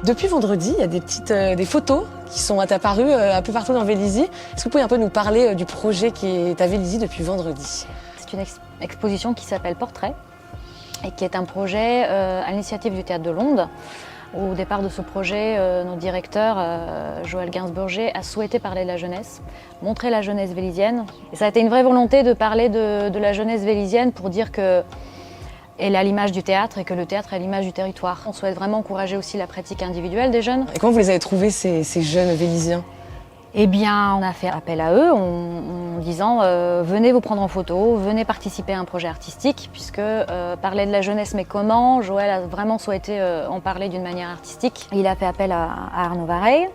Depuis vendredi, il y a des photos qui sont apparues un peu partout dans Vélizy. Est-ce que vous pouvez un peu nous parler du projet qui est à Vélizy depuis vendredi? C'est une exposition qui s'appelle Portrait et qui est un projet à l'initiative du Théâtre de Londe. Au départ de ce projet, notre directeur, Joël Gainsbourger, a souhaité parler de la jeunesse, montrer la jeunesse vélizyenne. Et ça a été une vraie volonté de parler de la jeunesse vélizyenne pour dire qu'elle est à l'image du théâtre et que le théâtre est à l'image du territoire. On souhaite vraiment encourager aussi la pratique individuelle des jeunes. Et comment vous les avez trouvés, ces jeunes vélizyens? Eh bien, on a fait appel à eux en disant venez vous prendre en photo, venez participer à un projet artistique, puisque parler de la jeunesse, mais comment? Joël a vraiment souhaité en parler d'une manière artistique. Il a fait appel à Arnaud Vareille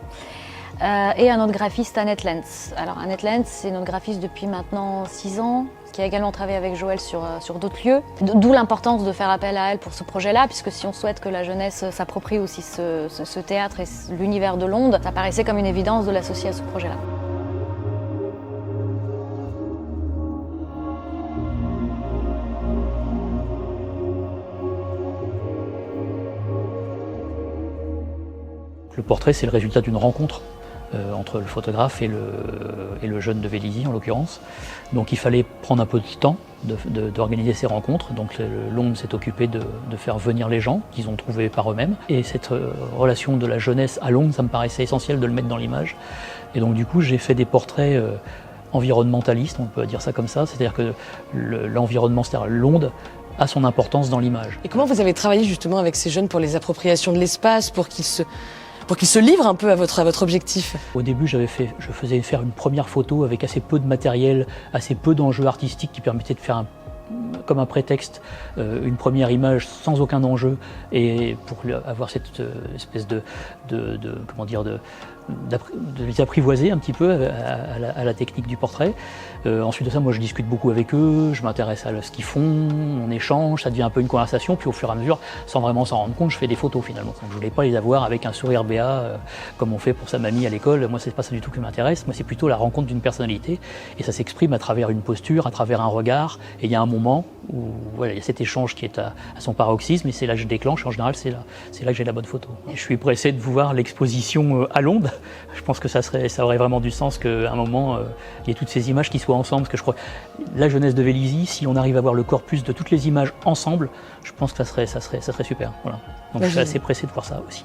et à notre graphiste Annette Lenz. Alors Annette Lenz, c'est notre graphiste depuis maintenant 6 ans, qui a également travaillé avec Joël sur d'autres lieux. D'où l'importance de faire appel à elle pour ce projet-là, puisque si on souhaite que la jeunesse s'approprie aussi ce théâtre et l'univers de Londe, ça paraissait comme une évidence de l'associer à ce projet-là. Le portrait, c'est le résultat d'une rencontre entre le photographe et le jeune de Vélizy en l'occurrence. Donc il fallait prendre un peu de temps d'organiser ces rencontres. Donc Londe s'est occupé de faire venir les gens qu'ils ont trouvés par eux-mêmes. Et cette relation de la jeunesse à Londe, ça me paraissait essentiel de le mettre dans l'image. Et donc du coup j'ai fait des portraits environnementalistes, on peut dire ça comme ça, c'est-à-dire que l'environnement, c'est-à-dire Londe, a son importance dans l'image. Et comment vous avez travaillé justement avec ces jeunes pour les appropriations de l'espace, pour qu'ils se livrent un peu à votre objectif? Au début, je faisais faire une première photo avec assez peu de matériel, assez peu d'enjeux artistiques qui permettaient de faire comme un prétexte une première image sans aucun enjeu et pour avoir cette espèce de les apprivoiser un petit peu à la technique du portrait. Ensuite de ça, moi je discute beaucoup avec eux, je m'intéresse à ce qu'ils font, on échange, ça devient un peu une conversation, puis au fur et à mesure, sans vraiment s'en rendre compte, je fais des photos finalement. Donc je voulais pas les avoir avec un sourire béat comme on fait pour sa mamie à l'école. Moi c'est pas ça du tout qui m'intéresse, moi c'est plutôt la rencontre d'une personnalité et ça s'exprime à travers une posture, à travers un regard. Et il y a un moment où voilà, il y a cet échange qui est à son paroxysme et c'est là que je déclenche. En général, c'est là que j'ai la bonne photo. Et je suis pressé de voir l'exposition à Londe. Je pense que ça aurait vraiment du sens qu'à un moment, il y ait toutes ces images qui soient ensemble. Parce que je crois que la jeunesse de Vélizy, si on arrive à voir le corpus de toutes les images ensemble, je pense que ça serait super. Voilà. Donc je suis assez pressé de voir ça aussi.